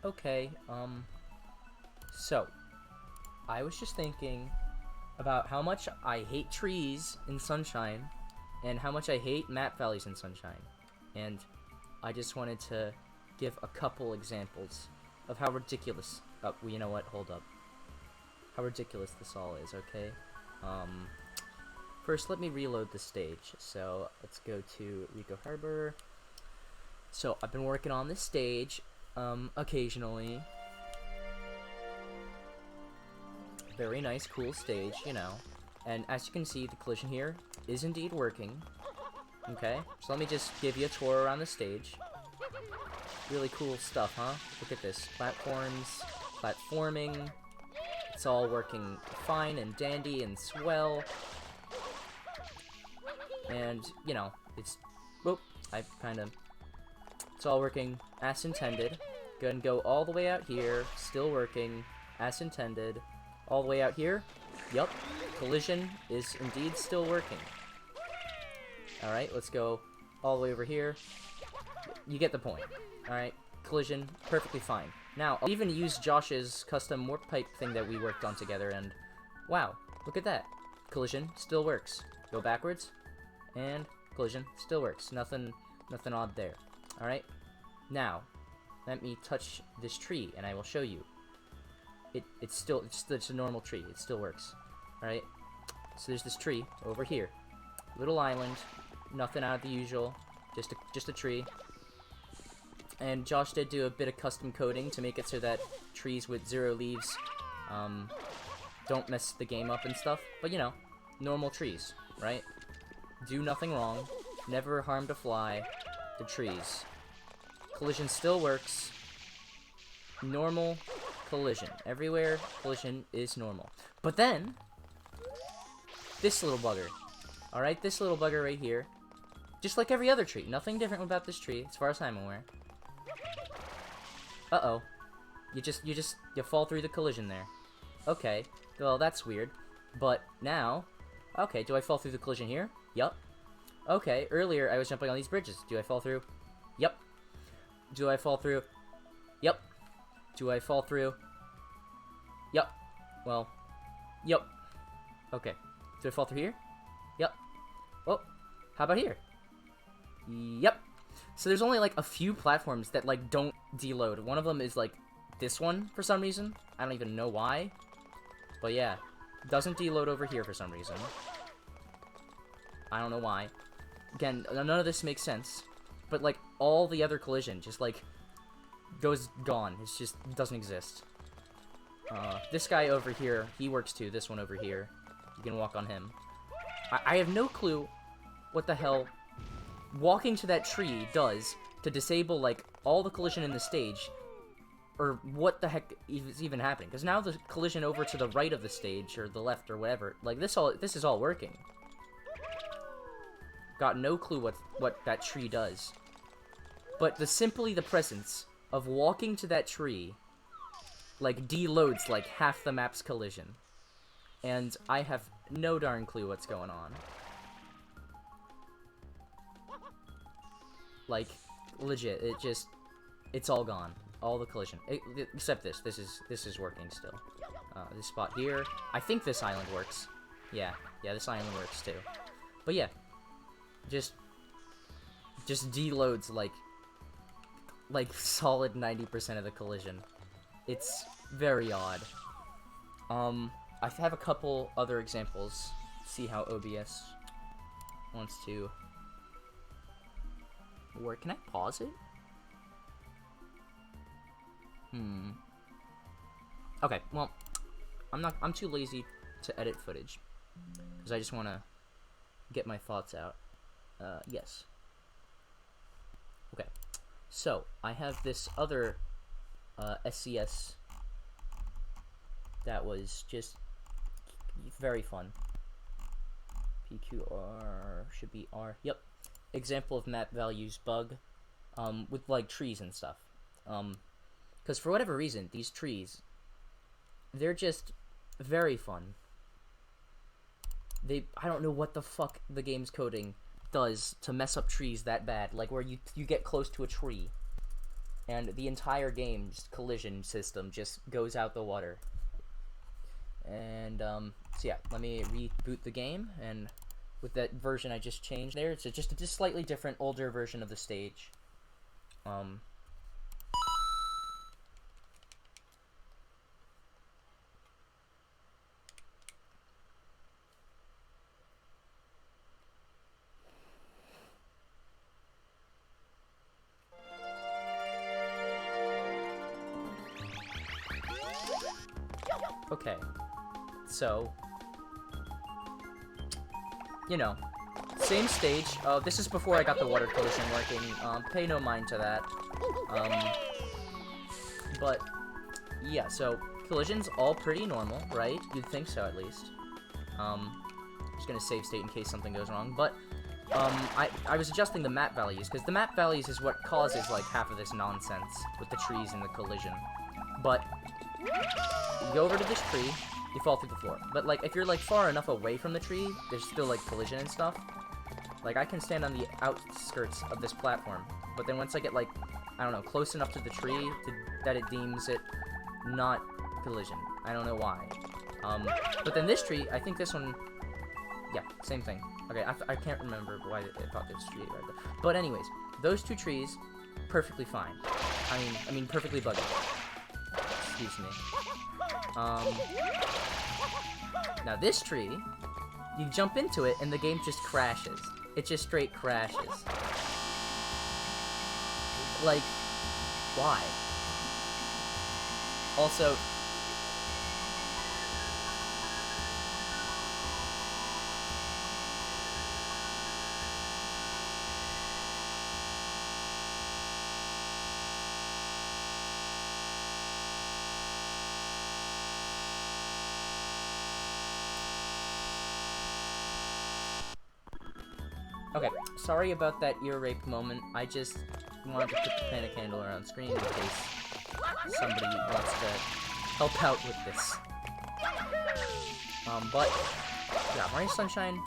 Okay, so, I was just thinking about how much I hate trees in Sunshine, and how much I hate map values in Sunshine. And I just wanted to give a couple examples of how ridiculous, well, you know what, hold up. How ridiculous this all is, okay? First, let me reload the stage. So, let's go to Rico Harbor. So, I've been working on this stage, occasionally. Very nice, cool stage, you know. And as you can see, the collision here is indeed working. Okay, so let me just give you a tour around the stage. Really cool stuff, huh? Look at this. Platforms, platforming. It's all working fine and dandy and swell. And, you know, it's... Whoop, it's all working as intended. Gonna go all the way out here. Still working as intended. All the way out here. Yup. Collision is indeed still working. Alright, let's go all the way over here. You get the point. Alright, collision, perfectly fine. Now, I'll even use Josh's custom warp pipe thing that we worked on together, and wow, look at that. Collision still works. Go backwards, and collision still works. Nothing odd there. Alright, now, let me touch this tree, and I will show you. It's a normal tree. It still works. Alright, so there's this tree over here. Little island. Nothing out of the usual, just a tree. And Josh did do a bit of custom coding to make it so that trees with 0 leaves don't mess the game up and stuff. But you know, normal trees, right? Do nothing wrong, never harmed a fly. The trees. Collision still works. Normal collision. Everywhere collision is normal. But then, this little bugger. Alright, this little bugger right here. Just like every other tree. Nothing different about this tree, as far as I'm aware. Uh-oh. You fall through the collision there. Okay. Well, that's weird. But now... Okay, do I fall through the collision here? Yup. Okay, earlier I was jumping on these bridges. Do I fall through? Yup. Do I fall through? Yup. Do I fall through? Yup. Well, yup. Okay. Do I fall through here? Yup. Oh, how about here? Yep. So there's only like a few platforms that like don't deload. One of them is like this one for some reason. I don't even know why. But yeah, doesn't deload over here for some reason. I don't know why. Again, none of this makes sense. But like all the other collision just like goes gone. It's just doesn't exist. This guy over here, he works too. This one over here, you can walk on him. I have no clue what the hell walking to that tree does to disable, like, all the collision in the stage, or what the heck is even happening. Because now the collision over to the right of the stage, or the left, or whatever, like, this is all working. Got no clue what that tree does. But simply the presence of walking to that tree, like, deloads, like, half the map's collision. And I have no darn clue what's going on. Like, legit, it's all gone. All the collision. Except this. This is working still. This spot here. I think this island works. Yeah, this island works too. But yeah. Just deloads like solid 90% of the collision. It's very odd. I have a couple other examples. See how OBS wants to work. Can I pause it? Okay, well, I'm too lazy to edit footage because I just want to get my thoughts out. Yes. Okay. So, I have this other SCS that was just very fun. PQR should be R. Yep. Example of map values bug with like trees and stuff. Because for whatever reason, these trees, they're just very fun. I don't know what the fuck the game's coding does to mess up trees that bad. Like where you get close to a tree and the entire game's collision system just goes out the water. And so yeah, let me reboot the game, and with that version I just changed there, it's just a slightly different, older version of the stage. Okay, so, you know, same stage. This is before I got the water collision working. Pay no mind to that. But, yeah, so, collision's all pretty normal, right? You'd think so, at least. Just gonna save state in case something goes wrong, but, I was adjusting the map values, because the map values is what causes, like, half of this nonsense with the trees and the collision. But you go over to this tree, you fall through the floor. But, like, if you're, like, far enough away from the tree, there's still, like, collision and stuff. Like, I can stand on the outskirts of this platform, but then once I get, like, I don't know, close enough to the tree that it deems it not collision. I don't know why. But then this tree, I think this one, yeah, same thing. Okay, I can't remember why I thought this tree right there. But anyways, those two trees, perfectly fine. I mean, perfectly buggy. Excuse me. Now this tree, you jump into it and the game just crashes. It just straight crashes. Like, why? Also, okay, sorry about that ear rape moment. I just wanted to put the panic handler on screen in case somebody wants to help out with this. But, yeah, Mario Sunshine,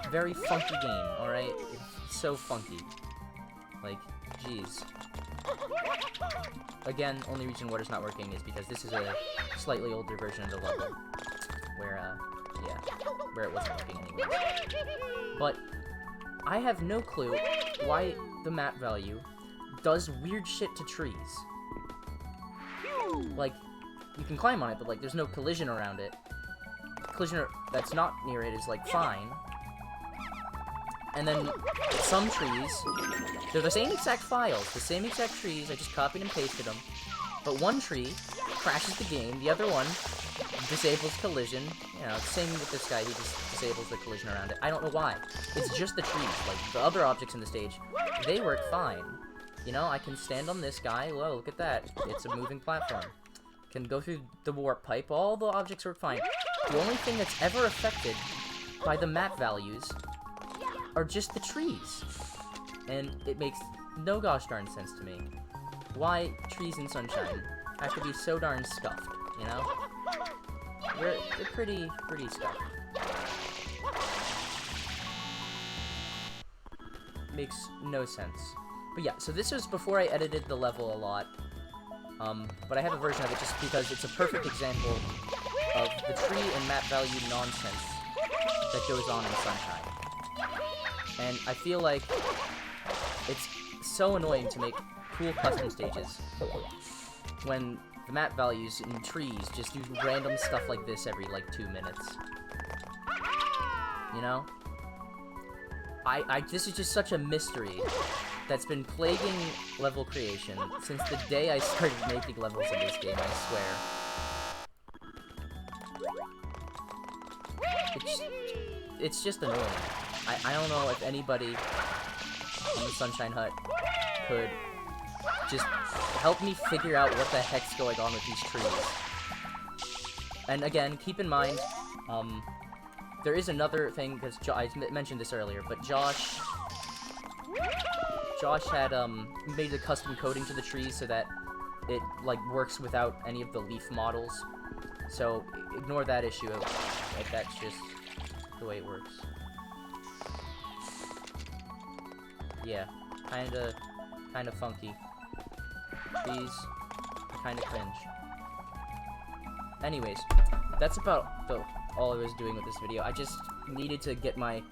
very funky game, alright? It's so funky. Like, jeez. Again, only reason water's not working is because this is a slightly older version of the level. Where, yeah, where it wasn't working anyway. But I have no clue why the map value does weird shit to trees. Like, you can climb on it, but, like, there's no collision around it. Collision that's not near it is, like, fine. And then some trees, they're the same exact files, the same exact trees, I just copied and pasted them. But one tree crashes the game, the other one disables collision. You know, same with this guy, he just disables the collision around it. I don't know why. It's just the trees. Like, the other objects in the stage, they work fine. You know, I can stand on this guy. Whoa, look at that. It's a moving platform. Can go through the warp pipe. All the objects work fine. The only thing that's ever affected by the map values are just the trees. And it makes no gosh darn sense to me. Why trees in Sunshine have to be so darn scuffed, you know? They're pretty scuffed. Makes no sense. But yeah, so this was before I edited the level a lot. But I have a version of it just because it's a perfect example of the tree and map value nonsense that goes on in Sunshine. And I feel like it's so annoying to make cool custom stages when the map values in trees just do random stuff like this every, like, 2 minutes. You know? This is just such a mystery that's been plaguing level creation since the day I started making levels in this game, I swear. It's just annoying. I don't know if anybody in the Sunshine Hut could just help me figure out what the heck's going on with these trees. And again, keep in mind, there is another thing, because I mentioned this earlier, but Josh had, made a custom coding to the trees so that it, like, works without any of the leaf models. So, ignore that issue, like, that's just the way it works. Yeah, kinda funky. These are kind of cringe. Anyways, that's about all I was doing with this video. I just needed to get my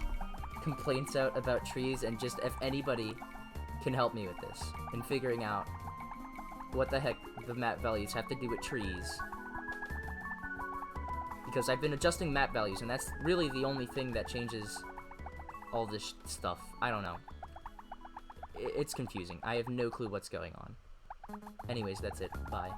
complaints out about trees, and just if anybody can help me with this and figuring out what the heck the map values have to do with trees, because I've been adjusting map values and that's really the only thing that changes all this stuff. I don't know, it's confusing. I have no clue what's going on. Anyways, that's it. Bye.